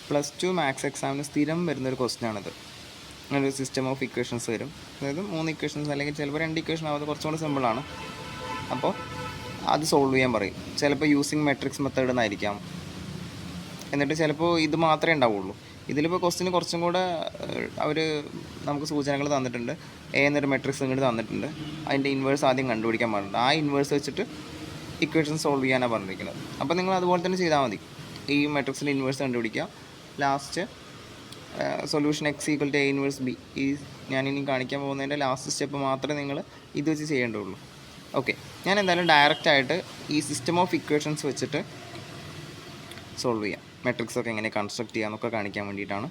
+2 maths എക്സാമിന് സ്ഥിരം വരുന്നൊരു ക്വസ്റ്റ്യനാണിത്. ഒരു സിസ്റ്റം ഓഫ് ഇക്വേഷൻസ് വരും. അതായത് 3 ഇക്വേഷൻസ് അല്ലെങ്കിൽ ചിലപ്പോൾ 2 ഇക്വേഷൻ ആവാതെ കുറച്ചും കൂടി സിമ്പിളാണ്. അപ്പോൾ അത് സോൾവ് ചെയ്യാൻ പറയും. ചിലപ്പോൾ യൂസിങ് മെട്രിക്സ് മെത്തേഡ് എന്നായിരിക്കാം. എന്നിട്ട് ചിലപ്പോൾ ഇത് മാത്രമേ ഉണ്ടാവുള്ളൂ. ഇതിലിപ്പോൾ ക്വസ്റ്റിന് കുറച്ചും കൂടെ അവർ നമുക്ക് സൂചനകൾ തന്നിട്ടുണ്ട്. എ എന്നൊരു മെട്രിക്സ് ഇങ്ങോട്ട് തന്നിട്ടുണ്ട്. അതിൻ്റെ ഇൻവേഴ്സ് ആദ്യം കണ്ടുപിടിക്കാൻ പറഞ്ഞിട്ടുണ്ട്. ആ ഇൻവേഴ്സ് വെച്ചിട്ട് ഇക്വേഷൻ സോൾവ് ചെയ്യാനാണ് പറഞ്ഞിരിക്കുന്നത്. അപ്പോൾ നിങ്ങൾ അതുപോലെ തന്നെ ചെയ്താൽ മതി. ഈ മെട്രിക്സിൻ്റെ ഇൻവേഴ്സ് കണ്ടുപിടിക്കുക. Last solution X equal to A inverse B. ഈ ഞാനിനി കാണിക്കാൻ പോകുന്നതിൻ്റെ ലാസ്റ്റ് സ്റ്റെപ്പ് മാത്രമേ നിങ്ങൾ ഇത് വെച്ച് ചെയ്യേണ്ടുള്ളൂ. ഓക്കെ, ഞാൻ എന്തായാലും ഡയറക്റ്റായിട്ട് ഈ സിസ്റ്റം ഓഫ് ഇക്വേഷൻസ് വെച്ചിട്ട് സോൾവ് ചെയ്യാം. മെട്രിക്സൊക്കെ എങ്ങനെ കൺസ്ട്രക്ട് ചെയ്യാമെന്നൊക്കെ കാണിക്കാൻ വേണ്ടിയിട്ടാണ്.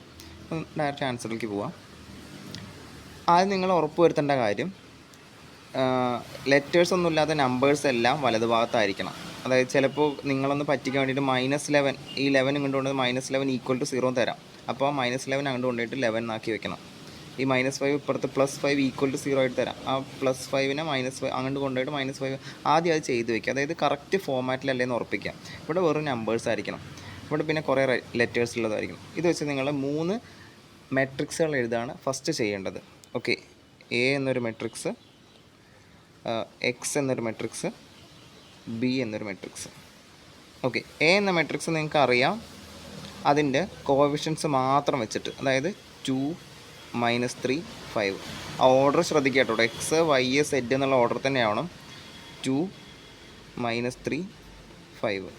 ഡയറക്റ്റ് ആൻസറിലേക്ക് പോവാം. ആദ്യം നിങ്ങൾ ഉറപ്പ് വരുത്തേണ്ട കാര്യം, ലെറ്റേഴ്സ് ഒന്നുമില്ലാത്ത നമ്പേഴ്സ് എല്ലാം വലതുഭാഗത്തായിരിക്കണം. അതായത് ചിലപ്പോൾ നിങ്ങളൊന്ന് പറ്റിക്കാൻ വേണ്ടിയിട്ട് -11 ഈ 11 ഇങ്ങോട്ട് കൊണ്ടുവന്ന് -11 ഈക്വൽ ടു 0 തരാം. അപ്പോൾ -11 അങ്ങോട്ട് കൊണ്ടുപോയിട്ട് 11 ആക്കി വെക്കണം. ഈ -5 ഇപ്പുറത്ത് +5 ഈക്വൽ ടു 0 ആയിട്ട് തരാം. ആ +5നെ -5 അങ്ങോട്ട് കൊണ്ടുപോയിട്ട് -5 ആദ്യം അത് ചെയ്ത് വെക്കുക. അതായത് കറക്റ്റ് ഫോമാറ്റിലല്ലേന്ന് ഉറപ്പിക്കാം. ഇവിടെ വെറും നമ്പേഴ്സ് ആയിരിക്കണം. ഇവിടെ പിന്നെ കുറേ ലെറ്റേഴ്സ് ഉള്ളതായിരിക്കും. ഇത് വെച്ച് നിങ്ങൾ 3 മെട്രിക്സുകൾ എഴുതാണ് ഫസ്റ്റ് ചെയ്യേണ്ടത്. ഓക്കെ, എ എന്നൊരു മെട്രിക്സ്, എക്സ് എന്നൊരു മെട്രിക്സ്, ബി എന്നൊരു മെട്രിക്സ്. ഓക്കെ, എ എന്ന മെട്രിക്സ് നിങ്ങൾക്ക് അറിയാം. അതിൻ്റെ കോഎഫിഷ്യൻസ് മാത്രം വെച്ചിട്ട്, അതായത് 2, -3, 5. ആ ഓർഡർ ശ്രദ്ധിക്കുക കേട്ടോ. എക്സ്, വൈ, സെഡ് എന്നുള്ള ഓർഡർ തന്നെയാവണം. 2, -3, 5.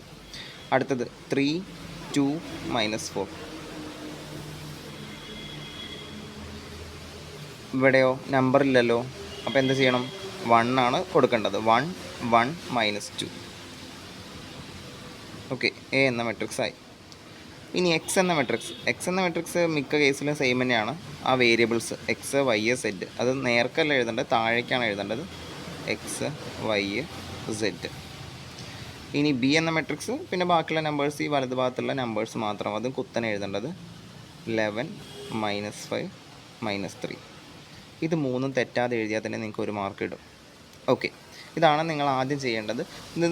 അടുത്തത് 3, 2, -4. ഇവിടെയോ നമ്പർ ഇല്ലല്ലോ. അപ്പോൾ എന്ത് ചെയ്യണം? 1 ആണ് കൊടുക്കേണ്ടത്. 1, 1, -2. ഓക്കെ, എ എന്ന മെട്രിക്സ് ആയി. ഇനി എക്സ് എന്ന മെട്രിക്സ് മിക്ക കേസിലും സെയിം തന്നെയാണ്. ആ വേരിയബിൾസ് എക്സ്, വൈ, സെഡ് അത് നേർക്കല്ല എഴുതേണ്ടത്, താഴേക്കാണ് എഴുതേണ്ടത്. X, Y, Z. ഇനി ബി എന്ന മെട്രിക്സ് പിന്നെ ബാക്കിയുള്ള നമ്പേഴ്സ്, ഈ വലതു ഭാഗത്തുള്ള നമ്പേഴ്സ് മാത്രം, അതും കുത്തനെ എഴുതേണ്ടത്. 11, -5, -3. ഇത് 3 തെറ്റാതെ എഴുതിയാൽ തന്നെ നിങ്ങൾക്ക് 1 മാർക്ക് ഇടും. ഓക്കെ, ഇതാണ് നിങ്ങൾ ആദ്യം ചെയ്യേണ്ടത്. ഇത്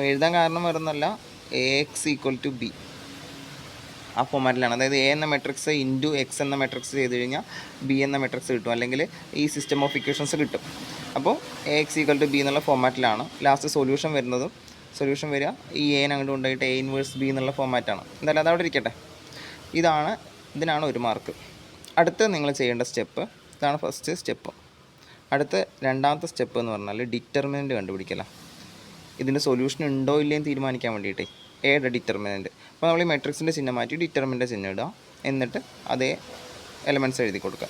എഴുതാൻ കാരണം വരുന്നല്ല, A X equal to B ആ ഫോമാറ്റിലാണ്. അതായത് എ എന്ന മെട്രിക്സ് ഇൻറ്റു എക്സ് എന്ന മെട്രിക്സ് ചെയ്ത് കഴിഞ്ഞാൽ ബി എന്ന മെട്രിക്സ് കിട്ടും, അല്ലെങ്കിൽ ഈ സിസ്റ്റം ഓഫ് ഇക്വേഷൻസ് കിട്ടും. അപ്പോൾ A X equal to B എന്നുള്ള ഫോമാറ്റിലാണ് ലാസ്റ്റ് സൊല്യൂഷൻ വരുന്നതും. സൊല്യൂഷൻ വരിക ഈ എനെ അങ്ങോട്ട് കൊണ്ടുപോയിട്ട് എ ഇൻവേഴ്സ് ബി എന്നുള്ള ഫോമാറ്റാണ്. എന്തായാലും അതവിടെ ഇരിക്കട്ടെ. ഇതിനാണ് 1 മാർക്ക്. അടുത്ത് നിങ്ങൾ ചെയ്യേണ്ട സ്റ്റെപ്പ് ഇതാണ്. First step. അടുത്ത രണ്ടാമത്തെ സ്റ്റെപ്പ് എന്ന് പറഞ്ഞാൽ ഡിറ്റർമിനൻറ്റ് കണ്ടുപിടിക്കല. ഇതിൻ്റെ സൊല്യൂഷൻ ഉണ്ടോ ഇല്ലയെന്ന് തീരുമാനിക്കാൻ വേണ്ടിയിട്ട് എയുടെ ഡിറ്റർമിനൻറ്റ്. അപ്പോൾ നമ്മൾ ഈ മെട്രിക്സിൻ്റെ ചിഹ്നം മാറ്റി ഡിറ്റർമിൻ്റെ ചിഹ്നം ഇടുക. എന്നിട്ട് അതേ എലമെൻറ്റ്സ് എഴുതി കൊടുക്കുക.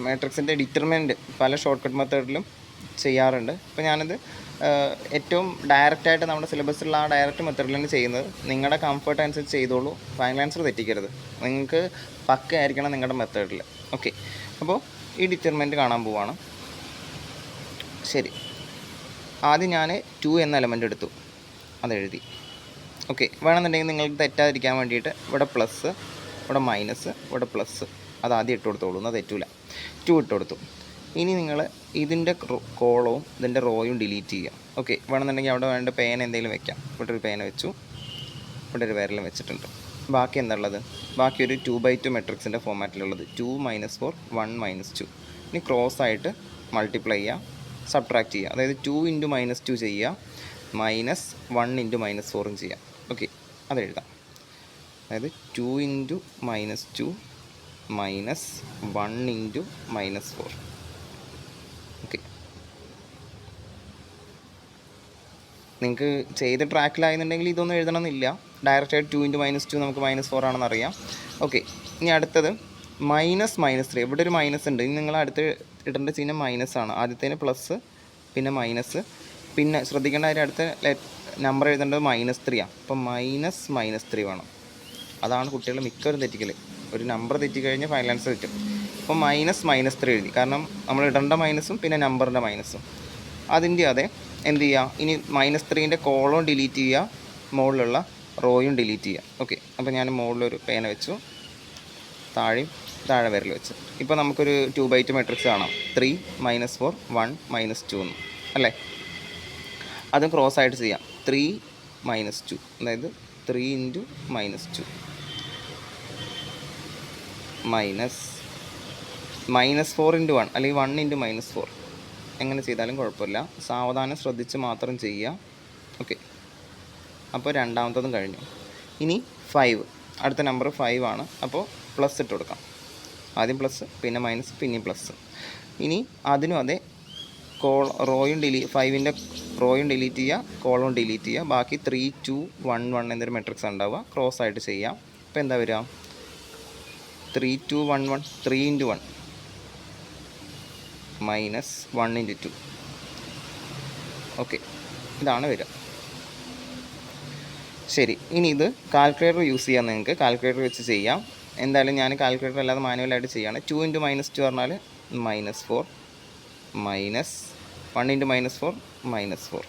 മെട്രിക്സിൻ്റെ ഡിറ്റർമിനൻറ്റ് പല ഷോർട്ട് കട്ട് മെത്തേഡിലും ചെയ്യാറുണ്ട്. അപ്പോൾ ഞാനത് ഏറ്റവും ഡയറക്റ്റായിട്ട് നമ്മുടെ സിലബസിലുള്ള ആ ഡയറക്റ്റ് മെത്തേഡിൽ തന്നെ ചെയ്യുന്നത്. നിങ്ങളുടെ കംഫർട്ട് അനുസരിച്ച് ചെയ്തോളൂ. ഫൈനൽ ആൻസർ തെറ്റിക്കരുത്. നിങ്ങൾക്ക് പക്കയായിരിക്കണം നിങ്ങളുടെ മെത്തേഡിൽ. ഓക്കെ, അപ്പോൾ ഈ ഡിറ്റർമിനൻറ്റ് കാണാൻ പോവാണ്. ശരി, ആദ്യം ഞാൻ 2 എന്ന എലമെൻ്റ് എടുത്തു, അതെഴുതി. ഓക്കെ, വേണമെന്നുണ്ടെങ്കിൽ നിങ്ങൾക്ക് തെറ്റാതിരിക്കാൻ വേണ്ടിയിട്ട് ഇവിടെ പ്ലസ്, ഇവിടെ മൈനസ്, ഇവിടെ പ്ലസ് അത് ആദ്യം ഇട്ട് കൊടുത്തോളൂ, എന്നാൽ തെറ്റൂല. 2 ഇട്ട് കൊടുത്തു. ഇനി നിങ്ങൾ ഇതിൻ്റെ കോളവും ഇതിൻ്റെ റോയും ഡിലീറ്റ് ചെയ്യുക. ഓക്കെ, വേണമെന്നുണ്ടെങ്കിൽ അവിടെ വേണ്ട പേന എന്തെങ്കിലും വെക്കാം. ഇവിടെ ഒരു പേന വെച്ചു, ഇവിടെ ഒരു വിരലും വെച്ചിട്ടുണ്ട്. ബാക്കി എന്താണുള്ളത്? ബാക്കി ഒരു 2/2 മെട്രിക്സിൻ്റെ ഫോമാറ്റിലുള്ളത് 2, -4, 1, -2. ഇനി ക്രോസ് ആയിട്ട് മൾട്ടിപ്ലൈ ചെയ്യുക, സബ്ട്രാക്ട് ചെയ്യുക. അതായത് 2 × -2 ചെയ്യുക, -1 × -4 ചെയ്യുക. ഓക്കെ, അതെഴുതാം. അതായത് 2 × -2 -1 × -4. ഓക്കെ, നിങ്ങൾക്ക് ചെയ്ത് ട്രാക്കിലായെന്നുണ്ടെങ്കിൽ ഇതൊന്നും എഴുതണമെന്നില്ല. ഡയറക്റ്റായിട്ട് 2 × -2 നമുക്ക് -4 ആണെന്ന് അറിയാം. ഓക്കെ, ഇനി അടുത്തത് -3. ഇവിടെ ഒരു മൈനസ് ഉണ്ട്. ഇനി നിങ്ങൾ അടുത്ത് ഇടേണ്ട ചിഹ്നം മൈനസാണ്. ആദ്യത്തേന് പ്ലസ്, പിന്നെ മൈനസ്, പിന്നെ ശ്രദ്ധിക്കേണ്ട കാര്യം അടുത്ത നമ്പർ എഴുതേണ്ടത് -3 ആണ്. അപ്പം -3 വേണം. അതാണ് കുട്ടികൾ മിക്കവരും തെറ്റിക്കൽ. ഒരു നമ്പർ തെറ്റിക്കഴിഞ്ഞാൽ ഫൈനൽ ആൻസർ കിട്ടും. അപ്പോൾ -3 എഴുതി. കാരണം നമ്മൾ ഇടേണ്ട മൈനസും പിന്നെ നമ്പറിൻ്റെ മൈനസും. അതിൻ്റെ അതെ എന്ത് ചെയ്യുക? ഇനി -3ൻ്റെ കോളം ഡിലീറ്റ് ചെയ്യുക, മുകളിലുള്ള റോയും ഡിലീറ്റ് ചെയ്യുക. ഓക്കെ, അപ്പോൾ ഞാൻ മുകളിലൊരു പേന വെച്ചു, താഴെ വിരൽ വെച്ച്. ഇപ്പോൾ നമുക്കൊരു 2/2 മെട്രിക്സ് കാണാം. 3, -4, 1, -2 എന്ന് അല്ലേ? അതും ക്രോസ് ആയിട്ട് ചെയ്യാം. 3, -2 അതായത് 3 ഇൻറ്റു -2 -4 ഇൻറ്റു 1 അല്ലെങ്കിൽ 1 ഇൻറ്റു -4 എങ്ങനെ ചെയ്താലും കുഴപ്പമില്ല. സാവധാനം ശ്രദ്ധിച്ച് മാത്രം ചെയ്യുക. ഓക്കെ, അപ്പോൾ രണ്ടാമത്തതും കഴിഞ്ഞു. ഇനി 5, അടുത്ത നമ്പർ 5 ആണ്. അപ്പോൾ പ്ലസ് ഇട്ട് കൊടുക്കാം. ആദ്യം പ്ലസ്, പിന്നെ മൈനസ്, പിന്നെയും പ്ലസ്. ഇനി അതിനും അതെ, റോയും 5ൻ്റെ റോയും ഡിലീറ്റ് ചെയ്യുക, കോളം ഡിലീറ്റ് ചെയ്യുക. ബാക്കി 3 2 1 1 എന്നൊരു മെട്രിക്സ് ഉണ്ടാവുക. ക്രോസ് ആയിട്ട് ചെയ്യാം. അപ്പോൾ എന്താ വരിക? 3 2 1 1 3 ഇൻറ്റു 1 മൈനസ് 1 ഇൻറ്റു 2. ഓക്കെ, ഇതാണ് വരിക. ശരി, ഇനി ഇത് കാൽക്കുലേറ്റർ യൂസ് ചെയ്യാൻ നിങ്ങൾക്ക് കാൽക്കുലേറ്റർ വെച്ച് ചെയ്യാം. എന്തായാലും ഞാൻ കാൽക്കുലേറ്റർ അല്ലാതെ മാനുവലായിട്ട് ചെയ്യുകയാണ്. 2 ഇൻറ്റു -2 പറഞ്ഞാൽ -4 മൈനസ് 1 ഇൻറ്റു -4 -4.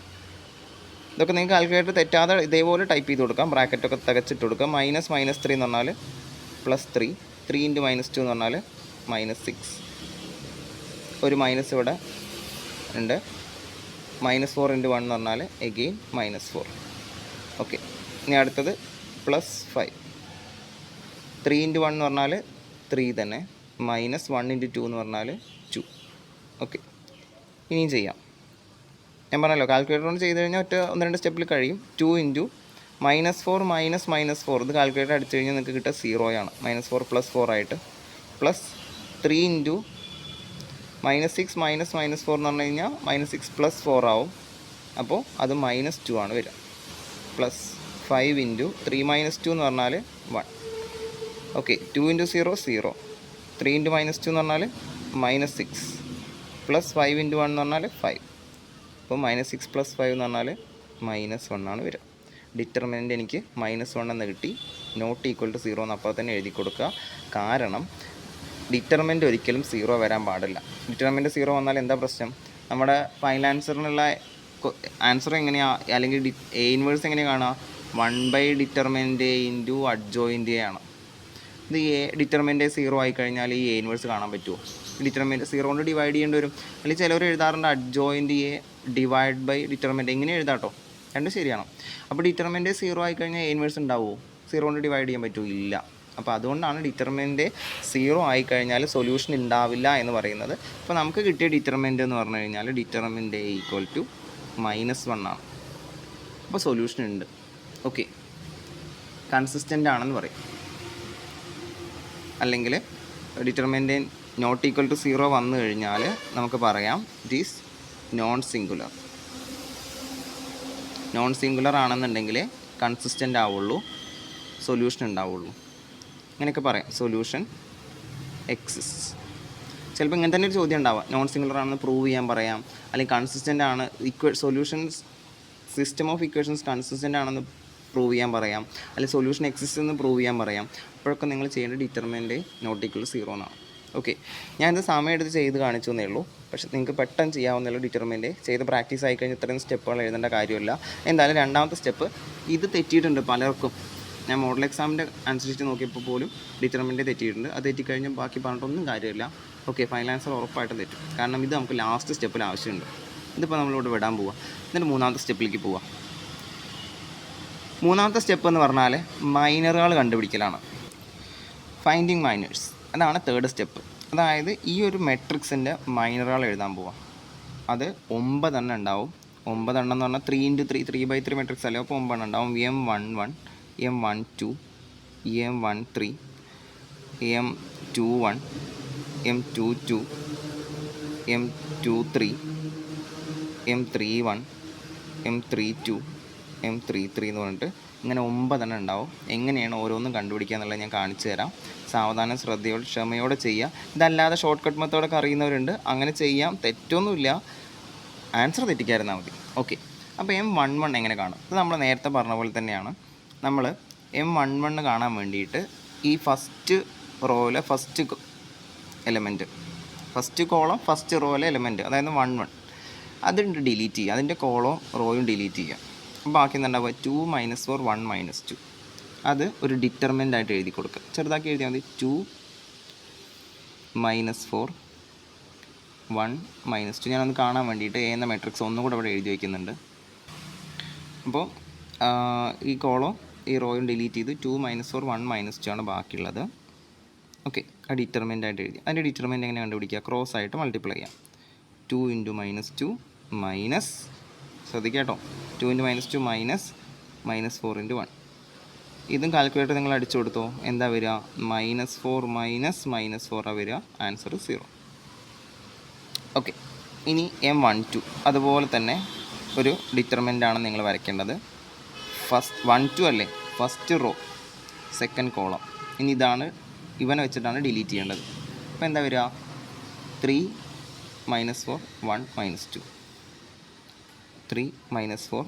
ഇതൊക്കെ നിങ്ങൾക്ക് കാൽക്കുലേറ്റർ തെറ്റാതെ ഇതേപോലെ ടൈപ്പ് ചെയ്ത് കൊടുക്കാം. ബ്രാക്കറ്റൊക്കെ തികച്ചിട്ട് കൊടുക്കുക. -3 എന്ന് പറഞ്ഞാൽ +3, 3 ഇൻറ്റു -2 എന്ന് പറഞ്ഞാൽ -6. ഒരു മൈനസ് ഇവിടെ ഉണ്ട്. -4 ഇൻറ്റു 1 എന്ന് പറഞ്ഞാൽ എഗെയിൻ -4. ഓക്കെ, ഇനി അടുത്തത് +5. 3 ഇൻറ്റു 1 എന്ന് പറഞ്ഞാൽ 3 തന്നെ. -1 ഇൻറ്റു 2 എന്ന് പറഞ്ഞാൽ 2. ഓക്കെ, ഇനിയും ചെയ്യാം. ഞാൻ പറഞ്ഞല്ലോ കാൽക്കുലേറ്റർ കൊണ്ട് ചെയ്ത് കഴിഞ്ഞാൽ 1-2 സ്റ്റെപ്പിൽ കഴിയും. 2 ഇൻറ്റു -4 -4 ഇത് കാൽക്കുലേറ്റർ അടിച്ചു കഴിഞ്ഞാൽ നിങ്ങൾക്ക് കിട്ടുക 0 ആണ്. -4 + 4 ആയിട്ട് പ്ലസ് 3 ഇൻറ്റു -6 -4 എന്ന് പറഞ്ഞു കഴിഞ്ഞാൽ -6 + 4 ആവും. അപ്പോൾ അത് -2 ആണ് വരിക. പ്ലസ് 5 ഇൻറ്റു 3 -2 എന്ന് പറഞ്ഞാൽ 1. Okay, 2 into 0 0. 3 ഇൻറ്റു -2 എന്ന് പറഞ്ഞാൽ -6 പ്ലസ് 5 ഇൻറ്റു 1 എന്ന് പറഞ്ഞാൽ 5. അപ്പോൾ -6 + 5 എന്ന് പറഞ്ഞാൽ -1 ആണ് വരിക. ഡിറ്റർമിനൻ്റ് എനിക്ക് -1 എന്ന് കിട്ടി. നോട്ട് ഈക്വൽ ടു 0 എന്ന് അപ്പോൾ തന്നെ എഴുതി കൊടുക്കുക. കാരണം ഡിറ്റർമിനൻ്റ് ഒരിക്കലും 0 വരാൻ പാടില്ല. ഡിറ്റർമിനൻ്റ് 0 വന്നാൽ എന്താ പ്രശ്നം? നമ്മുടെ ഫൈനൽ ആൻസറിനുള്ള ആൻസർ എങ്ങനെയാണ്, അല്ലെങ്കിൽ എ ഇൻവേഴ്സ് എങ്ങനെയാണ് കാണുക? 1/ഡിറ്റർമിനൻ്റ് ഇൻറ്റു അഡ്ജോയിൻ്റ് ആണ്. ഇത് ഡിറ്റർമിനൻ്റ് 0 ആയി കഴിഞ്ഞാൽ ഈ എ ഇൻവേഴ്സ് കാണാൻ പറ്റുമോ? ഡിറ്റർമിനൻ്റ് 0 കൊണ്ട് ഡിവൈഡ് ചെയ്യേണ്ടി വരും. അല്ലെങ്കിൽ ചിലവർ എഴുതാറുണ്ട് അഡ്ജോയിൻ്റ് എ /ഡിറ്റർമിനൻ്റ്. എങ്ങനെ എഴുതാട്ടോ, രണ്ടും ശരിയാണ്. അപ്പോൾ ഡിറ്റർമിനൻ്റ് 0 ആയി കഴിഞ്ഞാൽ എ ഇൻവേഴ്സ് ഉണ്ടാവുമോ? 0 കൊണ്ട് ഡിവൈഡ് ചെയ്യാൻ പറ്റുമോ? ഇല്ല. അപ്പോൾ അതുകൊണ്ടാണ് ഡിറ്റർമിനൻ്റ് 0 ആയിക്കഴിഞ്ഞാൽ സൊല്യൂഷൻ ഉണ്ടാവില്ല എന്ന് പറയുന്നത്. അപ്പോൾ നമുക്ക് കിട്ടിയ ഡിറ്റർമിനൻ്റ് എന്ന് പറഞ്ഞു കഴിഞ്ഞാൽ ഡിറ്റർമിനൻ്റ് എ ഈക്വൽ ടു -1 ആണ്. അപ്പോൾ സൊല്യൂഷൻ ഉണ്ട്. ഓക്കെ, കൺസിസ്റ്റൻ്റ് ആണെന്ന് പറയും. അല്ലെങ്കിൽ ഡിറ്റർമിനൻ്റ് നോട്ട് ഈക്വൽ ടു 0 വന്നു കഴിഞ്ഞാൽ നമുക്ക് പറയാം ഇറ്റ് ഈസ് നോൺ സിംഗുലർ ആണെന്നുണ്ടെങ്കിൽ കൺസിസ്റ്റൻ്റ് ആവുള്ളൂ, സൊല്യൂഷൻ ഉണ്ടാവുള്ളൂ. അങ്ങനെയൊക്കെ പറയാം. Solution exist. ചിലപ്പോൾ ഇങ്ങനെ തന്നെ ഒരു ചോദ്യം ഉണ്ടാവാം. നോൺ സിംഗുലർ ആണെന്ന് പ്രൂവ് ചെയ്യാൻ പറയാം, അല്ലെങ്കിൽ കൺസിസ്റ്റൻ്റ് ആണ്, solutions system of equations consistent ആണെന്ന് പ്രൂവ് ചെയ്യാൻ പറയാം, അല്ലെങ്കിൽ സൊല്യൂഷൻ എക്സിസ്റ്റ് എന്ന് പ്രൂവ് ചെയ്യാൻ പറയാം. അപ്പോഴൊക്കെ നിങ്ങൾ ചെയ്യേണ്ട ഡിറ്റർമിനൻ്റ് നോട്ട് ഈക്വൽ ടു 0 എന്നാണ്. ഓക്കെ, ഞാനിത് സമയം എടുത്ത് ചെയ്ത് കാണിച്ചു എന്നേ ഉള്ളൂ. പക്ഷേ നിങ്ങൾക്ക് പെട്ടെന്ന് ചെയ്യാവുന്നല്ലോ. ഡിറ്റർമിനൻ്റ് ചെയ്ത് പ്രാക്ടീസ് ആയി കഴിഞ്ഞാൽ ഇത്രയും സ്റ്റെപ്പുകൾ എഴുതേണ്ട കാര്യമില്ല. എന്തായാലും രണ്ടാമത്തെ സ്റ്റെപ്പ് ഇത് തെറ്റിയിട്ടുണ്ട് പലർക്കും. ഞാൻ മോഡൽ എക്സാമിൻ്റെ അനുസരിച്ച് നോക്കിയപ്പോൾ പോലും ഡിറ്റർമിനൻ്റ് തെറ്റിയിട്ടുണ്ട്. അത് തെറ്റിക്കഴിഞ്ഞാൽ ബാക്കി പറഞ്ഞിട്ടൊന്നും കാര്യമില്ല. ഓക്കെ, ഫൈനൽ ആൻസർ ഉറപ്പായിട്ടും തെറ്റും. കാരണം ഇത് നമുക്ക് ലാസ്റ്റ് സ്റ്റെപ്പിൽ ആവശ്യമുണ്ട്. ഇതിപ്പോൾ നമ്മളിവിടെ വിടാൻ പോവാം. എന്നിട്ട് മൂന്നാമത്തെ സ്റ്റെപ്പിലേക്ക് പോവാം. മൂന്നാമത്തെ സ്റ്റെപ്പ് എന്ന് പറഞ്ഞാൽ മൈനറുകൾ കണ്ടുപിടിക്കലാണ്. ഫൈൻഡിങ് മൈനേഴ്സ്, അതാണ് തേർഡ് സ്റ്റെപ്പ്. അതായത് ഈ ഒരു മെട്രിക്സിൻ്റെ മൈനറുകൾ എഴുതാൻ പോവാം. അത് 9 എണ്ണം ഉണ്ടാവും. 9 എണ്ണം എന്ന് പറഞ്ഞാൽ 3 ഇൻറ്റു 3 3/3 മെട്രിക്സ് അല്ലേ. അപ്പോൾ 9 എണ്ണം ഉണ്ടാവും. M11 M12 M13 M21 M22 M23 M31 M32 M33 എന്ന് പറഞ്ഞിട്ട് ഇങ്ങനെ 9 എണ്ണം ഉണ്ടാവും. എങ്ങനെയാണ് ഓരോന്നും കണ്ടുപിടിക്കുക എന്നുള്ളത് ഞാൻ കാണിച്ചു തരാം. സാവധാനം ശ്രദ്ധയോടെ ക്ഷമയോടെ ചെയ്യുക. ഇതല്ലാതെ ഷോർട്ട് കട്ട് മെത്തേഡൊക്കെ അറിയുന്നവരുണ്ട്, അങ്ങനെ ചെയ്യാം, തെറ്റൊന്നുമില്ല. ആൻസർ തെറ്റിക്കാതിരുന്നാൽ മതി. ഓക്കെ, അപ്പോൾ M11 എങ്ങനെ കാണും? ഇത് നമ്മൾ നേരത്തെ പറഞ്ഞ പോലെ തന്നെയാണ്. നമ്മൾ M11 കാണാൻ വേണ്ടിയിട്ട് ഈ ഫസ്റ്റ് റോയിലെ first element, first column first റോയിലെ എലമെൻറ്റ്, അതായത് 11 അതുണ്ട് ഡിലീറ്റ് ചെയ്യുക. അതിൻ്റെ കോളവും റോയും ഡിലീറ്റ് ചെയ്യുക. ബാക്കി എന്താണ്ടാവുക? 2 -4 1 -2. അത് ഒരു ഡിറ്റർമിനൻ്റ് ആയിട്ട് എഴുതി കൊടുക്കുക. ചെറുതാക്കി എഴുതിയാൽ മതി. 2 -4 1 -2. ഞാനൊന്ന് കാണാൻ വേണ്ടിയിട്ട് എ എന്ന മെട്രിക്സ് ഒന്നും കൂടെ ഇവിടെ എഴുതി വയ്ക്കുന്നുണ്ട്. അപ്പോൾ ഈ കോളം ഈ റോയും ഡിലീറ്റ് ചെയ്ത് 2 - 4 1 - 2 ആണ് ബാക്കിയുള്ളത്. ഓക്കെ, ആ ഡിറ്റർമിൻ്റ് ആയിട്ട് എഴുതി. അതിൻ്റെ ഡിറ്റർമിൻ്റ് എങ്ങനെ കണ്ടുപിടിക്കുക? ക്രോസ് ആയിട്ട് മൾട്ടിപ്ലൈ ചെയ്യാം. 2 × -2 മൈനസ്, ശ്രദ്ധിക്കുക കേട്ടോ, 2 × -2 മൈനസ് 4 × 1. ഇതും കാൽക്കുലേറ്റർ നിങ്ങൾ അടിച്ചു കൊടുത്തോ, എന്താ വരിക? -4 -4 വരിക, ആൻസർ 0. ഓക്കെ, ഇനി M12 അതുപോലെ തന്നെ ഒരു ഡിറ്റർമിൻ്റ് ആണ് നിങ്ങൾ വരയ്ക്കേണ്ടത്. ഫസ്റ്റ് 1 2 അല്ലേ, ഫസ്റ്റ് റോ സെക്കൻഡ് കോളം. ഇനി ഇതാണ്, ഇവനെ വെച്ചിട്ടാണ് ഡിലീറ്റ് ചെയ്യേണ്ടത്. അപ്പോൾ എന്താ വരിക? 3 - 4 1 - 2, 3 - 4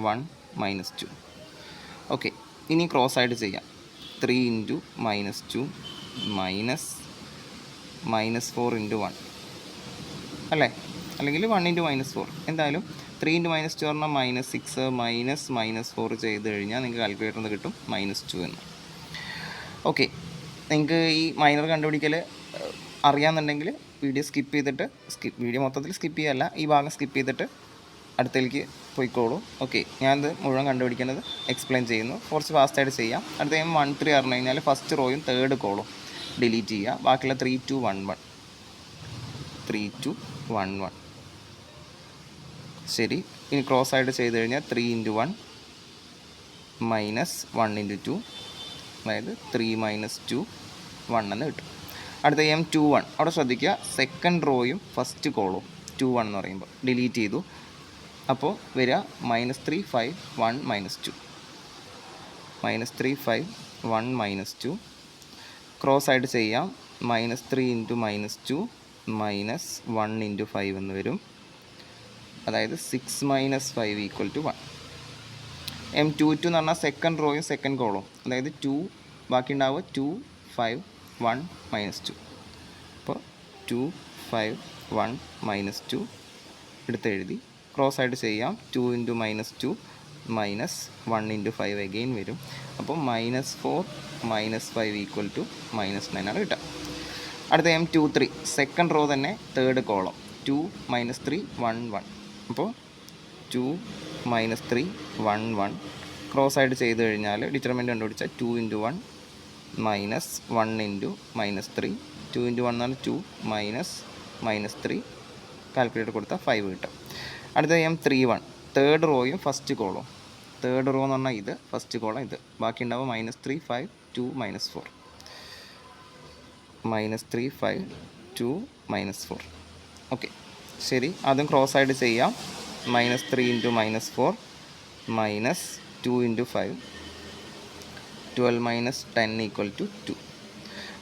1 - 2. ഓക്കെ, ഇനി ക്രോസ് ആയിട്ട് ചെയ്യാം. 3 × -2 -4 × 1 അല്ലേ, അല്ലെങ്കിൽ 1 × -4. എന്തായാലും 3 × -2 പറഞ്ഞാൽ -6 -4 ചെയ്ത് കഴിഞ്ഞാൽ നിങ്ങൾക്ക് കാൽക്കുലേറ്ററിൽ നിന്ന് കിട്ടും -2 എന്ന്. ഓക്കെ, നിങ്ങൾക്ക് ഈ മൈനർ കണ്ടുപിടിക്കൽ അറിയാമെന്നുണ്ടെങ്കിൽ വീഡിയോ സ്കിപ്പ് ചെയ്തിട്ട്, വീഡിയോ മൊത്തത്തിൽ സ്കിപ്പ് ചെയ്യല്ല, ഈ ഭാഗം സ്കിപ്പ് ചെയ്തിട്ട് അടുത്തേക്ക് പോയിക്കോളൂ. ഓക്കെ, ഞാനത് മുഴുവൻ കണ്ടുപിടിക്കുന്നത് എക്സ്പ്ലെയിൻ ചെയ്യുന്നു. കുറച്ച് ഫാസ്റ്റായിട്ട് ചെയ്യാം. അടുത്ത M13 പറഞ്ഞു കഴിഞ്ഞാൽ ഫസ്റ്റ് റോയും തേർഡ് കോളും ഡിലീറ്റ് ചെയ്യുക. ബാക്കിയുള്ള 3 2 1 1 3 2 1 1. ശരി, ഇനി ക്രോസ് ആയിട്ട് ചെയ്ത് കഴിഞ്ഞാൽ 3 × 1 -1 × 2, അതായത് 3 - 2 1 എന്ന് കിട്ടും. അടുത്ത M21, അവിടെ ശ്രദ്ധിക്കുക, സെക്കൻഡ് റോയും ഫസ്റ്റ് കോളും 2 1 എന്ന് പറയുമ്പോൾ ഡിലീറ്റ് ചെയ്തു. അപ്പോൾ വരിക -3 5 1 - 2, -3 5 1 - 2. ക്രോസ് ആയിട്ട് ചെയ്യാം. -3 × -2 -1 × 5 എന്ന് വരും, അതായത് 6 - 5 = 1. M22 എന്ന് പറഞ്ഞാൽ സെക്കൻഡ് റോയും സെക്കൻഡ് കോളും, അതായത് 2 ബാക്കി ഉണ്ടാവുക 2 5 1 - 2. അപ്പോൾ 2 5 1 - 2 എടുത്ത് എഴുതി. ക്രോസ് ആയിട്ട് ചെയ്യാം. 2 × -2 -1 × 5 അഗെയിൻ വരും. അപ്പോൾ -4 - 5 = -9 ആണ് കിട്ടുക. അടുത്ത M23 സെക്കൻഡ് റോ തന്നെ തേർഡ് കോളം 2 -3 1 1. അപ്പോൾ 2 -3 1 1. ക്രോസ് ആയിട്ട് ചെയ്ത് കഴിഞ്ഞാൽ ഡിറ്റർമിൻ്റ് കണ്ടുപിടിച്ചാൽ 2 × 1 -1 × -3. 2 × 1 എന്ന് പറഞ്ഞാൽ 2 -3. കാൽക്കുലേറ്റർ കൊടുത്താൽ 5 കിട്ടും. അടുത്ത M31 തേർഡ് റോയും ഫസ്റ്റ് കോളും. തേർഡ് റോ എന്ന് പറഞ്ഞാൽ ഇത്, ഫസ്റ്റ് കോളം ഇത്. ബാക്കി ഉണ്ടാവും -3 5 2 -4, -3 5 2 -4. ഓക്കെ, ശരി, അതും ക്രോസ് ആയിട്ട് ചെയ്യാം. -3 × -4 -2 × 5 12 - 10 = 2.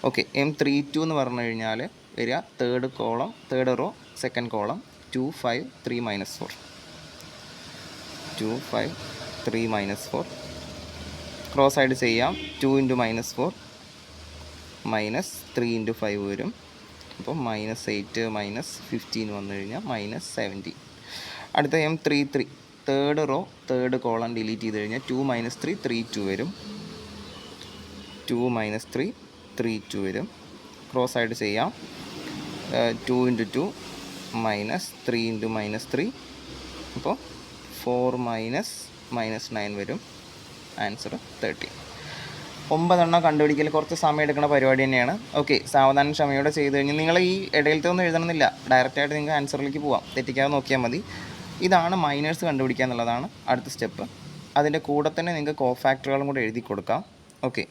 ഓക്കെ, M32 എന്ന് പറഞ്ഞു കഴിഞ്ഞാൽ വരിക third column, third row second column 2 5 3 -4, 2 5 3 -4. Cross ആയിട്ട് ചെയ്യാം. 2 × -4 -3 × 5 വരും. അപ്പോൾ -8 -15 വന്നു കഴിഞ്ഞാൽ -17. അടുത്ത M33 third row third column delete ചെയ്ത് കഴിഞ്ഞാൽ 2 -3 3 2 വരും. 2 -3 3 2 വരും. ക്രോസ് ആയിട്ട് ചെയ്യാം. 2 × 2 -3 × -3. അപ്പോൾ 4 -9 വരും, ആൻസർ 13. 9 കണ്ടുപിടിക്കൽ കുറച്ച് സമയം എടുക്കുന്ന പരിപാടി തന്നെയാണ്. ഓക്കെ, സാവധാനം ക്ഷമയോടെ ചെയ്ത് കഴിഞ്ഞാൽ നിങ്ങൾ ഈ ഇടയിലത്തെ ഒന്നും എഴുതണമെന്നില്ല, ഡയറക്റ്റായിട്ട് നിങ്ങൾക്ക് ആൻസറിലേക്ക് പോവാം, തെറ്റിക്കാതെ നോക്കിയാൽ മതി. ഇതാണ് മൈനേഴ്സ് കണ്ടുപിടിക്കുക എന്നുള്ളതാണ് അടുത്ത സ്റ്റെപ്പ്. അതിൻ്റെ കൂടെ തന്നെ നിങ്ങൾക്ക് കോഫാക്ടറുകളും കൂടെ എഴുതി കൊടുക്കാം. ഓക്കെ,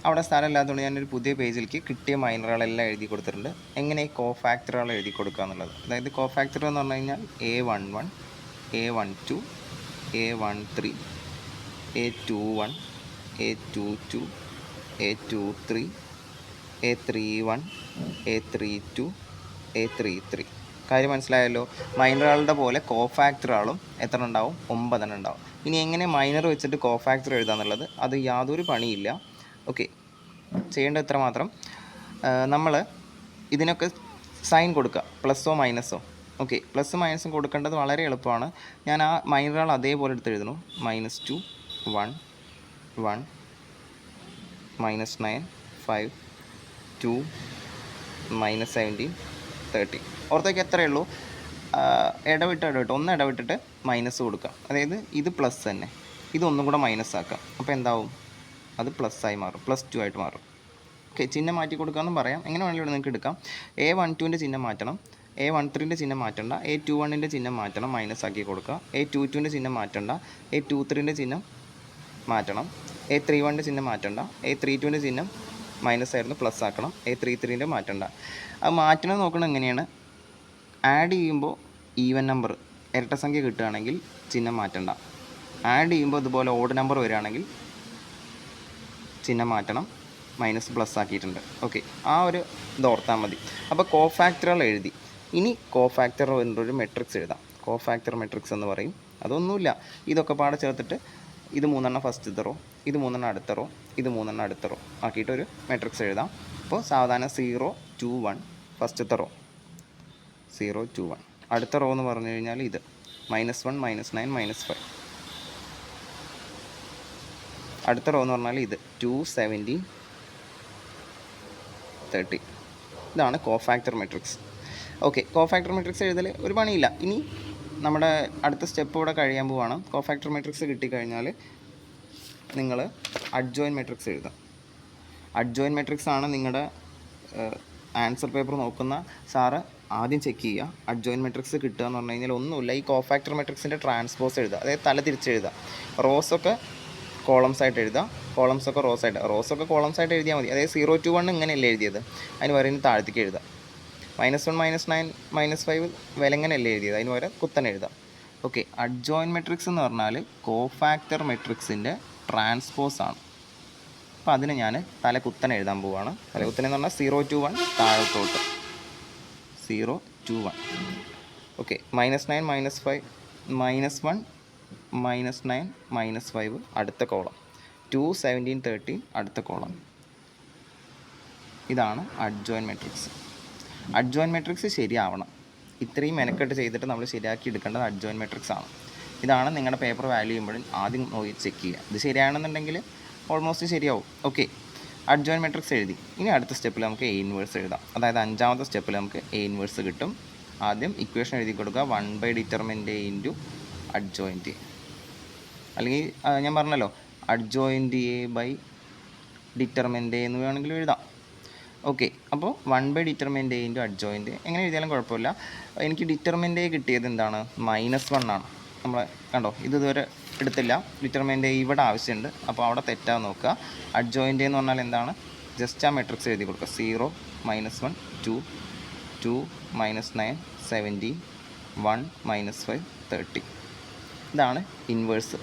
അവിടെ സ്ഥലമില്ലാത്തതുകൊണ്ട് ഞാനൊരു പുതിയ പേജിലേക്ക് കിട്ടിയ മൈനറുകളെല്ലാം എഴുതി കൊടുത്തിട്ടുണ്ട്. എങ്ങനെ കോഫാക്ടറുകൾ എഴുതി കൊടുക്കുക എന്നുള്ളത്. അതായത് കോഫാക്ടർ എന്ന് പറഞ്ഞു കഴിഞ്ഞാൽ A11 A12 A13 A21 A22 A23 A31 A32 A33. കാര്യം മനസ്സിലായല്ലോ. മൈനറുകളുടെ പോലെ കോഫാക്ടറുകളും എത്ര ഉണ്ടാവും? 9 ഉണ്ടാവും. ഇനി എങ്ങനെ മൈനർ വെച്ചിട്ട് കോഫാക്ടർ എഴുതാന്നുള്ളത്, അത് യാതൊരു പണിയില്ല. ഓക്കെ, ചെയ്യേണ്ട ഇത്ര മാത്രം. നമ്മൾ ഇതിനൊക്കെ സൈൻ കൊടുക്കുക, പ്ലസ്സോ മൈനസോ. ഓക്കെ, പ്ലസ് മൈനസും കൊടുക്കേണ്ടത് വളരെ എളുപ്പമാണ്. ഞാൻ ആ മൈനറുകൾ അതേപോലെ എടുത്ത് എഴുതുന്നു. -2 1 1 -9 5 2 -17 13. ഓർത്തേക്ക് എത്രയേ ഉള്ളൂ, ഇടവിട്ട് ഒന്ന് ഇടവിട്ടിട്ട് മൈനസ് കൊടുക്കുക. അതായത് ഇത് പ്ലസ് തന്നെ, ഇതൊന്നും കൂടെ മൈനസ് ആക്കാം. അപ്പോൾ എന്താവും? അത് പ്ലസ് ആയി മാറും, +2 ആയിട്ട് മാറും. ഓക്കെ, ചിഹ്നം മാറ്റി കൊടുക്കാമെന്നും പറയാം. എങ്ങനെ വേണമെങ്കിലും ഇവിടെ നിങ്ങൾക്ക് എടുക്കാം. A12ൻ്റെ ചിഹ്നം മാറ്റണം, A13ൻ്റെ ചിഹ്നം മാറ്റണ്ട, A21ൻ്റെ ചിഹ്നം മാറ്റണം, മൈനസ് ആക്കി കൊടുക്കുക. A22ൻ്റെ ചിഹ്നം മാറ്റണ്ട, A23ൻ്റെ ചിഹ്നം മാറ്റണം, A31ൻ്റെ ചിഹ്നം മാറ്റണ്ട, A32ൻ്റെ ചിഹ്നം മൈനസ് ആയിരുന്നു പ്ലസ് ആക്കണം, A33ൻ്റെ മാറ്റണ്ട. അത് മാറ്റണം നോക്കണം എങ്ങനെയാണ്? ആഡ് ചെയ്യുമ്പോൾ ഈവൻ നമ്പർ ഇരട്ടസംഖ്യ കിട്ടുകയാണെങ്കിൽ ചിഹ്നം മാറ്റണ്ട. ആഡ് ചെയ്യുമ്പോൾ ഇതുപോലെ ഓഡ് നമ്പർ വരികയാണെങ്കിൽ ചിഹ്നം മാറ്റണം, മൈനസ് പ്ലസ് ആക്കിയിട്ടുണ്ട്. ഓക്കെ, ആ ഒരു ഇത് ഓർത്താൽ മതി. അപ്പോൾ കോഫാക്ടറുകൾ എഴുതി. ഇനി കോഫാക്ടർ എന്നൊരു മെട്രിക്സ് എഴുതാം. കോഫാക്ടർ മെട്രിക്സ് എന്ന് പറയും. അതൊന്നുമില്ല, ഇതൊക്കെ പാടെ ചേർത്തിട്ട് ഇത് 3 ഫസ്റ്റ് റോ, ഇത് 3 അടുത്ത റോ, ഇത് 3 അടുത്ത റോ ആക്കിയിട്ടൊരു മെട്രിക്സ് എഴുതാം. അപ്പോൾ സാധാരണ 0, 2, 1 ഫസ്റ്റത്തെ റോ, 0, 2, 1. അടുത്ത റോ എന്ന് പറഞ്ഞു കഴിഞ്ഞാൽ ഇത് -1, -9, -5. അടുത്ത റോ എന്ന് പറഞ്ഞാൽ ഇത് 2, 17, 30. ഇതാണ് cofactor matrix. Okay, cofactor matrix എഴുതൽ ഒരു പണിയില്ല. ഇനി നമ്മുടെ അടുത്ത സ്റ്റെപ്പ് ഇവിടെ കഴിയാൻ പോവാണ്. കോഫാക്ടർ മെട്രിക്സ് കിട്ടിക്കഴിഞ്ഞാൽ നിങ്ങൾ അഡ്ജോയിൻ മെട്രിക്സ് എഴുതാം. അഡ്ജോയിൻ മെട്രിക്സ് ആണ് നിങ്ങളുടെ ആൻസർ പേപ്പർ നോക്കുന്ന സാറ് ആദ്യം ചെക്ക് ചെയ്യുക. അഡ്ജോയിൻ മെട്രിക്സ് കിട്ടുക എന്ന് പറഞ്ഞു കഴിഞ്ഞാൽ ഒന്നുമില്ല, ഈ കോഫാക്ടർ മെട്രിക്സിൻ്റെ ട്രാൻസ്പോസ് എഴുതുക, അതായത് തല തിരിച്ചെഴുതുക. റോസൊക്കെ കോളംസ് ആയിട്ട് എഴുതുക, കോളംസൊക്കെ റോസൊക്കെ കോളംസ് ആയിട്ട് എഴുതിയാൽ മതി. അതായത് 0, 2, 1 ഇങ്ങനെയല്ലേ എഴുതിയത്, അതിന് പകരം താഴത്തേക്ക് എഴുതാം. -1, -9, -5 വിലങ്ങനല്ലേ എഴുതിയത്, അതിന് പകരം കുത്തനെ എഴുതാം. ഓക്കെ, അഡ്ജോയിൻ മെട്രിക്സ് എന്ന് പറഞ്ഞാൽ കോഫാക്ടർ മെട്രിക്സിൻ്റെ ട്രാൻസ്പോസ് ആണ്. അപ്പോൾ അതിന് ഞാൻ തലകുത്തനെ എഴുതാൻ പോവുകയാണ്. തലകുത്തനെ എന്ന് പറഞ്ഞാൽ 0, 2, 1 താഴത്തോട്ട്, 0, 2, 1. ഓക്കെ, -9, -5, -1, -9, -5 അടുത്ത കോളം, 2, 17, 13 അടുത്ത കോളം. ഇതാണ് അഡ്ജോയിൻ മെട്രിക്സ്. അഡ്ജോയിൻ മെട്രിക്സ് ശരിയാവണം. ഇത്രയും മെനക്കെട്ട് ചെയ്തിട്ട് നമ്മൾ ശരിയാക്കി എടുക്കേണ്ടത് അഡ്ജോയിൻ മെട്രിക്സ് ആണ്. ഇതാണ് നിങ്ങളുടെ പേപ്പർ വാല്യൂ ചെയ്യുമ്പോഴും ആദ്യം നോക്കി ചെക്ക് ചെയ്യുക. ഇത് ശരിയാണെന്നുണ്ടെങ്കിൽ ഓൾമോസ്റ്റ് ശരിയാവും. ഓക്കെ, അഡ്ജോയിൻ മെട്രിക്സ് എഴുതി. ഇനി അടുത്ത സ്റ്റെപ്പിൽ നമുക്ക് എ ഇൻവേഴ്സ് എഴുതാം. അതായത് 5ാമത്തെ സ്റ്റെപ്പിൽ നമുക്ക് എ ഇൻവേഴ്സ് കിട്ടും. ആദ്യം ഇക്വേഷൻ എഴുതി കൊടുക്കുക, 1/determinant A into adjoint A. അല്ലെങ്കിൽ ഞാൻ പറഞ്ഞല്ലോ, adjoint A by determinant A എന്ന് വേണമെങ്കിലും എഴുതാം. ഓക്കെ, അപ്പോൾ 1/determinant A ഇൻറ്റു അഡ്ജോയിൻറ്റ് എങ്ങനെ എഴുതിയാലും കുഴപ്പമില്ല. എനിക്ക് ഡിറ്റർമിനൻ്റ് എ കിട്ടിയത് എന്താണ്? -1 ആണ്. നമ്മൾ കണ്ടോ, ഇതുവരെ എടുത്തില്ല. ഡിറ്റർമിനൻ്റ് എ ഇവിടെ ആവശ്യമുണ്ട്, അപ്പോൾ അവിടെ തെറ്റാൻ നോക്കുക. അഡ്ജോയിൻറ്റ് എന്ന് പറഞ്ഞാൽ എന്താണ്? ജസ്റ്റ് ആ മെട്രിക്സ് എഴുതി കൊടുക്കുക. 0, -1, 2, 2, -9, 17, 1, -5, 30. ഇതാണ് ഇൻവേഴ്സ്.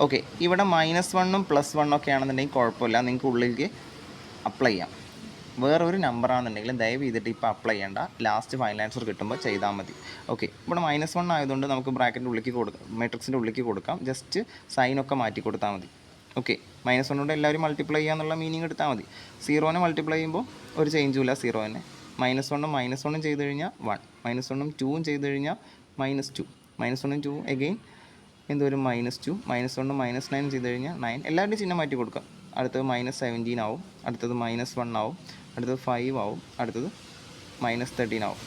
ഓക്കെ, ഇവിടെ -1ഉം +1 ഒക്കെ ആണെന്നുണ്ടെങ്കിൽ കുഴപ്പമില്ല, നിങ്ങൾക്ക് ഉള്ളിലേക്ക് അപ്ലൈ ചെയ്യാം. വേറൊരു നമ്പറാണെന്നുണ്ടെങ്കിൽ ദയവ് ചെയ്തിട്ട് ഇപ്പോൾ അപ്ലൈ ചെയ്യേണ്ട, ലാസ്റ്റ് ഫൈനൽ ആൻസർ കിട്ടുമ്പോൾ ചെയ്താൽ മതി. ഓക്കെ, ഇവിടെ -1 ആയതുകൊണ്ട് നമുക്ക് ബ്രാക്കറ്റിൻ്റെ ഉള്ളിലേക്ക് കൊടുക്കാം, മെട്രിക്സിൻ്റെ ഉള്ളിലേക്ക് കൊടുക്കാം. ജസ്റ്റ് സൈനൊക്കെ മാറ്റി കൊടുത്താൽ മതി. ഓക്കെ, -1 കൊണ്ട് എല്ലാവരും മൾട്ടിപ്ലൈ ചെയ്യാന്നുള്ള മീനിങ് എടുത്താൽ മതി. 0നെ മൾട്ടിപ്ലൈ ചെയ്യുമ്പോൾ ഒരു ചേഞ്ചും ഇല്ല 0നെ. -1ഉം -1ഉം ചെയ്ത് കഴിഞ്ഞാൽ 1, -1ഉം 2ഉം ചെയ്ത് കഴിഞ്ഞാൽ -2, -1ഉം 2 എഗെയിൻ എന്തോരും -2, -1ഉം -9 ചെയ്ത് കഴിഞ്ഞാൽ 9. എല്ലാവരുടെയും ചിഹ്നം മാറ്റി കൊടുക്കാം. അടുത്തത് -17 ആവും, അടുത്തത് -1 ആവും, അടുത്തത് 5 ആവും, അടുത്തത് -13 ആവും.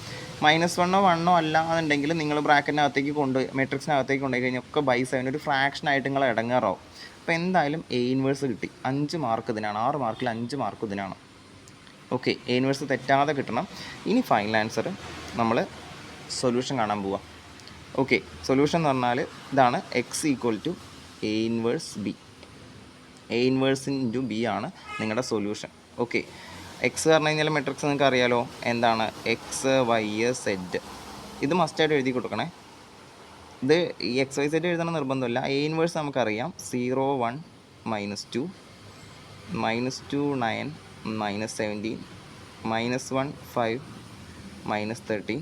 -1 1 അല്ല എന്നുണ്ടെങ്കിൽ നിങ്ങൾ ബ്രാക്കറ്റിനകത്തേക്ക് മെട്രിക്സിനകത്തേക്ക് കൊണ്ടുപോയി കഴിഞ്ഞാൽ ഒക്കെ ബൈ 7 ഒരു ഫ്രാക്ഷനായിട്ട് നിങ്ങൾ ഇടങ്ങാറാവും. അപ്പോൾ എന്തായാലും എ ഇൻവേഴ്സ് കിട്ടി. 5 മാർക്ക് ഇതിനാണ്, 6 മാർക്കിൽ 5 മാർക്ക് ഇതിനാണ്. ഓക്കെ, എ ഇൻവേഴ്സ് തെറ്റാതെ കിട്ടണം. ഇനി ഫൈനൽ ആൻസർ നമ്മൾ സൊല്യൂഷൻ കാണാൻ പോവാം. ഓക്കെ, സൊല്യൂഷൻ എന്ന് പറഞ്ഞാൽ ഇതാണ്, x = A inverse B. A inverse into B ആണ് നിങ്ങളുടെ സൊല്യൂഷൻ. ഓക്കെ, എക്സ് പറഞ്ഞു കഴിഞ്ഞാൽ മെട്രിക്സ് നിങ്ങൾക്ക് അറിയാലോ, എന്താണ്? X, Y, Z. ഇത് മസ്റ്റായിട്ട് എഴുതി കൊടുക്കണേ. ഇത് ഈ XYZ എഴുതണം നിർബന്ധമില്ല. A ഇൻവേഴ്സ് നമുക്കറിയാം, 0, 1, -2, -2, 9, -17, -1, 5, -13.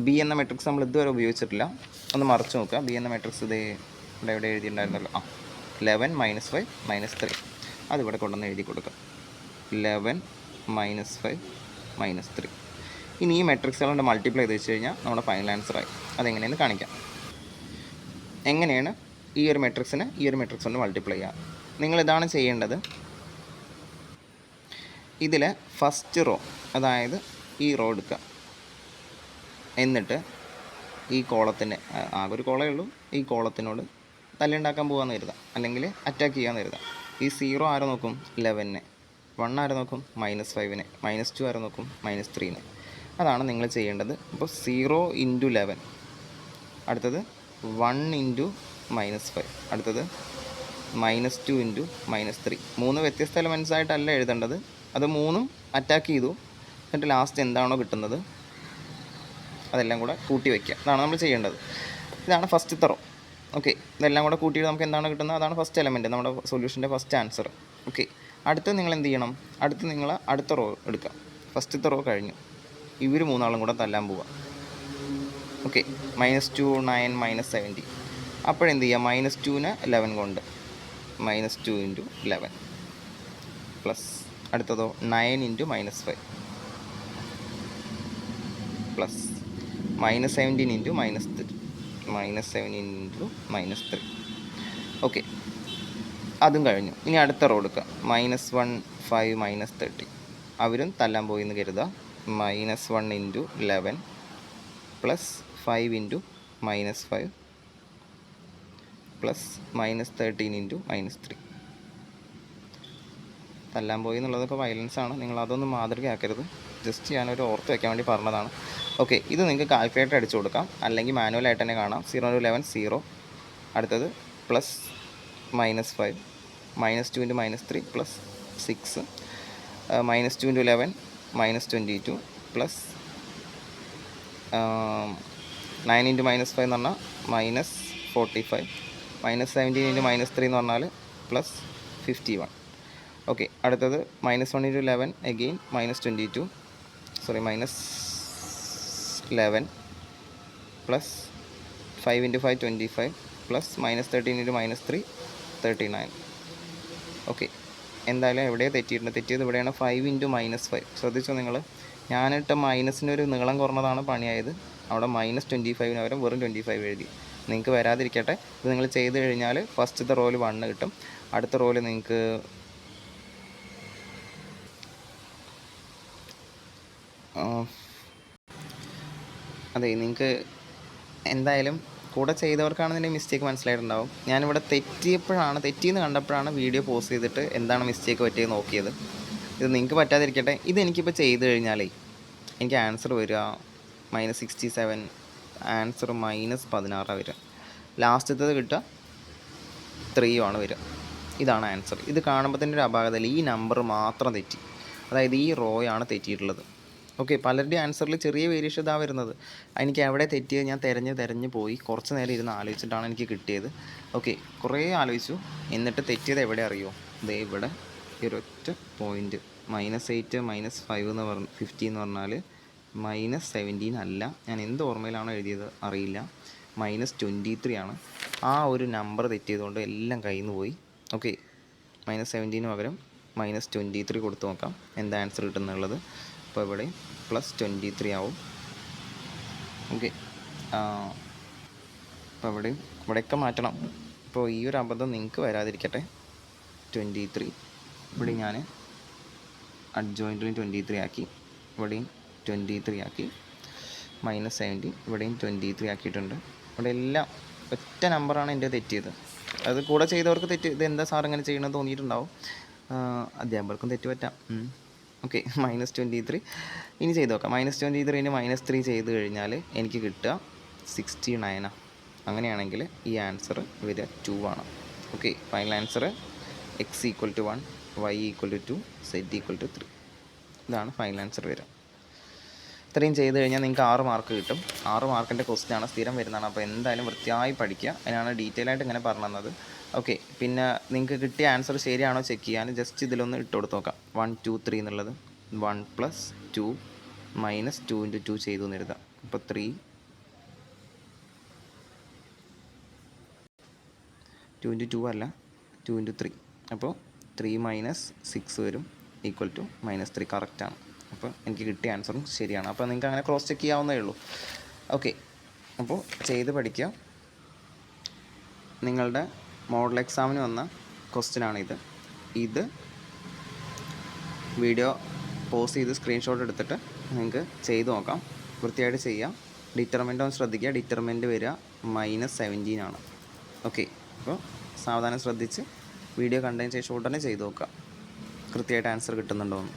ബി എന്ന മെട്രിക്സ് നമ്മൾ ഇതുവരെ ഉപയോഗിച്ചിട്ടില്ല. ഒന്ന് മറിച്ച് നോക്കുക. ബി എന്ന മെട്രിക്സ് ഇത് ഇവിടെ എഴുതിയിട്ടുണ്ടായിരുന്നല്ലോ. 11, -5, -3. അതിവിടെ കൊണ്ടുവന്ന് എഴുതി കൊടുക്കുക. 11, -5, -3. ഇനി ഈ മെട്രിക്സുകളുടെ മൾട്ടിപ്ലൈ ചെയ്ത് വെച്ച് കഴിഞ്ഞാൽ നമ്മുടെ ഫൈനൽ ആൻസറായി. അതെങ്ങനെയെന്ന് കാണിക്കാം. എങ്ങനെയാണ് ഈ ഒരു മെട്രിക്സിനെ ഈ ഒരു മെട്രിക്സ് കൊണ്ട് മൾട്ടിപ്ലൈ ചെയ്യുക? നിങ്ങളിതാണ് ചെയ്യേണ്ടത്. ഇതിൽ ഫസ്റ്റ് റോ, അതായത് ഈ റോ എടുക്കുക. എന്നിട്ട് ഈ കോളത്തിൻ്റെ ആകെ ഒരു കോളേ ഉള്ളൂ, ഈ കോളത്തിനോട് തല്ലുണ്ടാക്കാൻ പോകാമെന്ന് കരുതാം, അല്ലെങ്കിൽ അറ്റാക്ക് ചെയ്യാമെന്ന് കരുതാം. ഈ 0 ആരെ നോക്കും? 11നെ. 1 ആരെ നോക്കും? -5നെ. -2 ആരെ നോക്കും? -3നെ. അതാണ് നിങ്ങൾ ചെയ്യേണ്ടത്. അപ്പോൾ 0 × 11, അടുത്തത് 1 × -5, അടുത്തത് -2 × -3. 3 വ്യത്യസ്ത എലമെൻറ്റ്സ് ആയിട്ടല്ല എഴുതേണ്ടത്, അത് 3ഉം അറ്റാക്ക് ചെയ്തു. എന്നിട്ട് ലാസ്റ്റ് എന്താണോ കിട്ടുന്നത് അതെല്ലാം കൂടെ കൂട്ടി വയ്ക്കുക. അതാണ് നമ്മൾ ചെയ്യേണ്ടത്. ഇതാണ് ഫസ്റ്റ് റോ. ഓക്കെ, ഇതെല്ലാം കൂടെ കൂട്ടിയിട്ട് നമുക്ക് എന്താണ് കിട്ടുന്നത്? അതാണ് ഫസ്റ്റ് എലമെൻറ്റ്, നമ്മുടെ സൊല്യൂഷൻ്റെ ഫസ്റ്റ് ആൻസർ. ഓക്കെ, അടുത്ത് നിങ്ങൾ എന്ത് ചെയ്യണം? അടുത്ത് നിങ്ങൾ അടുത്ത റോ എടുക്കുക. ഫസ്റ്റത്തെ റോ കഴിഞ്ഞു, ഇവർ മൂന്നാളും കൂടെ തല്ലാൻ പോവുക. ഓക്കെ, -2, 9, -17. അപ്പോഴെന്ത് ചെയ്യുക? -2നെ 11 കൊണ്ട്, -2 × 11 പ്ലസ് അടുത്തതോ 9 × -5 പ്ലസ് -17 × -3, -17 × -3. ഓക്കെ, അതും കഴിഞ്ഞു. ഇനി അടുത്ത റോ എടുക്കുക. -1, 5, -30. അവരും തല്ലാൻ പോയി എന്ന് കരുതുക. -1 × 11 പ്ലസ് 5 × -5 പ്ലസ് -13 × -3. തല്ലാൻ പോയി എന്നുള്ളതൊക്കെ വയലൻസാണ്, നിങ്ങൾ അതൊന്നും മാതൃകയാക്കരുത്. ജസ്റ്റ് ഞാനൊരു ഓർത്ത് വയ്ക്കാൻ വേണ്ടി പറഞ്ഞതാണ്. ഓക്കെ, ഇത് നിങ്ങൾക്ക് കാൽക്കുലേറ്റർ അടിച്ചു കൊടുക്കാം, അല്ലെങ്കിൽ മാനുവലായിട്ട് തന്നെ കാണാം. 0 × 11 0, അടുത്തത് പ്ലസ് -5, -2 × -3 പ്ലസ് 6, -2 × 11 -22 പ്ലസ് 9 × -5 എന്ന് പറഞ്ഞാൽ -45, -17 × -3 എന്ന് പറഞ്ഞാൽ പ്ലസ് 51. ഓക്കെ, അടുത്തത് -1 × 11 again -22, sorry -11 plus 5 × 5 25 plus -13 × -3 39. Okay, എന്തായാലും എവിടെയാണ് തെറ്റിയത് ഇവിടെയാണ്. 5 × -5 ശ്രദ്ധിച്ചോ നിങ്ങൾ, ഞാനിട്ട മൈനസിനൊരു നീളം കുറഞ്ഞതാണ് പണിയായത്. അവിടെ -25 പകരം വെറും 25 എഴുതി. നിങ്ങൾക്ക് വരാതിരിക്കട്ടെ. ഇത് നിങ്ങൾ ചെയ്ത് കഴിഞ്ഞാൽ ഫസ്റ്റത്തെ റോയിൽ 1 കിട്ടും. അടുത്ത റോയിൽ നിങ്ങൾക്ക് നിങ്ങൾക്ക് എന്തായാലും കൂടെ ചെയ്തവർക്കാണ് ഇതിൻ്റെ മിസ്റ്റേക്ക് മനസ്സിലായിട്ടുണ്ടാവും. ഞാനിവിടെ തെറ്റിയെന്ന് കണ്ടപ്പോഴാണ് വീഡിയോ പോസ്റ്റ് ചെയ്തിട്ട് എന്താണ് മിസ്റ്റേക്ക് പറ്റിയത് നോക്കിയത്. ഇത് നിങ്ങൾക്ക് പറ്റാതിരിക്കട്ടെ. ഇതെനിക്കിപ്പോൾ ചെയ്ത് കഴിഞ്ഞാലേ എനിക്ക് ആൻസർ വരിക -67, ആൻസർ -16 വരിക. ലാസ്റ്റത്തത് കിട്ടുക 3 ആണ് വരിക. ഇതാണ് ആൻസർ. ഇത് കാണുമ്പോൾ തന്നെ ഒരു അപാകതയിൽ ഈ നമ്പർ മാത്രം തെറ്റി, അതായത് ഈ റോയാണ് തെറ്റിയിട്ടുള്ളത്. ഓക്കെ, പലരുടെ ആൻസറിൽ ചെറിയ വേരിയേഷൻ ഇതാണ് വരുന്നത്. എനിക്ക് എവിടെ തെറ്റിയത് ഞാൻ തിരഞ്ഞ് പോയി കുറച്ച് നേരം ഇരുന്ന് ആലോചിച്ചിട്ടാണ് എനിക്ക് കിട്ടിയത്. ഓക്കെ, കുറേ ആലോചിച്ചു, എന്നിട്ട് തെറ്റിയത് എവിടെ അറിയുമോ? ദേ ഇവിടെ ഈ ഒരൊറ്റ പോയിൻറ്റ് -8 -5 എന്ന് 50 എന്ന് പറഞ്ഞാൽ -17 അല്ല. ഞാൻ എന്ത് ഓർമ്മയിലാണോ എഴുതിയത് അറിയില്ല, -23 ആണ്. ആ ഒരു നമ്പർ തെറ്റിയതുകൊണ്ട് എല്ലാം കയ്യിൽ നിന്ന് പോയി. ഓക്കെ, -17 പകരം -23 കൊടുത്ത് നോക്കാം എന്താ ആൻസർ കിട്ടുന്നുള്ളത്. അപ്പോൾ ഇവിടെ +23 ആവും. ഓക്കെ, അപ്പോൾ ഇവിടെയൊക്കെ മാറ്റണം. അപ്പോൾ ഈ ഒരു അബദ്ധം നിങ്ങൾക്ക് വരാതിരിക്കട്ടെ. 23 ഇവിടെ ഞാൻ അഡ്ജോയിൻറ്റിലും 23 ആക്കി, ഇവിടെയും 23 ആക്കി. -17 ഇവിടെയും 23 ആക്കിയിട്ടുണ്ട്. ഇവിടെ എല്ലാം ഒറ്റ നമ്പറാണ് എൻ്റെ തെറ്റിയത്. അത് കൂടെ ചെയ്തവർക്ക് ഇത് എന്താ സാർ ഇങ്ങനെ ചെയ്യണമെന്ന് തോന്നിയിട്ടുണ്ടാവും. അധ്യാപകർക്കും തെറ്റ് പറ്റാം. ഓക്കെ, -23 ഇനി ചെയ്ത് നോക്കാം. -23 -3 ചെയ്ത് കഴിഞ്ഞാൽ എനിക്ക് കിട്ടുക 69. അങ്ങനെയാണെങ്കിൽ ഈ ആൻസർ വരിക 2 ആണ്. Okay, final answer x = 1, y = 2, z = 3. ഇതാണ് ഫൈനൽ ആൻസർ വരിക. ഇത്രയും ചെയ്ത് കഴിഞ്ഞാൽ നിങ്ങൾക്ക് 6 മാർക്ക് കിട്ടും. 6 മാർക്കിൻ്റെ ക്വസ്റ്റ്യനാണ്, സ്ഥിരം വരുന്നതാണ്. അപ്പോൾ എന്തായാലും വൃത്തിയായി പഠിക്കുക. അതിനാണ് ഡീറ്റെയിൽ ആയിട്ട് ഇങ്ങനെ പറഞ്ഞു തന്നത്. ഓക്കെ, പിന്നെ നിങ്ങൾക്ക് കിട്ടിയ ആൻസർ ശരിയാണോ ചെക്ക് ചെയ്യാൻ ജസ്റ്റ് ഇതിലൊന്ന് ഇട്ട് കൊടുത്ത് നോക്കാം. 1 2 3 എന്നുള്ളത് 1 + 2 -2 × 2 ചെയ്തു എന്ന് എഴുതാം. അപ്പോൾ 3 2 × 2 അല്ല, 2 × 3. അപ്പോൾ 3 - 6 വരും = -3. കറക്റ്റാണ്. അപ്പോൾ എനിക്ക് കിട്ടിയ ആൻസറും ശരിയാണ്. അപ്പോൾ നിങ്ങൾക്ക് അങ്ങനെ ക്രോസ് ചെക്ക് ചെയ്യാവുന്നേ ഉള്ളൂ. ഓക്കെ, അപ്പോൾ ചെയ്ത് പഠിക്കുക. നിങ്ങളുടെ മോഡൽ എക്സാമിന് വന്ന ക്വസ്റ്റ്യനാണിത്. ഇത് വീഡിയോ പോസ്റ്റ് ചെയ്ത് സ്ക്രീൻഷോട്ട് എടുത്തിട്ട് നിങ്ങൾക്ക് ചെയ്ത് നോക്കാം. വൃത്തിയായിട്ട് ചെയ്യാം. ഡിറ്റർമിൻ്റ് ഒന്ന് ശ്രദ്ധിക്കുക. ഡിറ്റർമിൻ്റ് വരിക -17 ആണ്. ഓക്കെ, അപ്പോൾ സാവധാനം ശ്രദ്ധിച്ച് വീഡിയോ കണ്ടതിന് ശേഷം ഉടനെ ചെയ്ത് നോക്കുക കൃത്യമായിട്ട് ആൻസർ കിട്ടുന്നുണ്ടോ എന്ന്.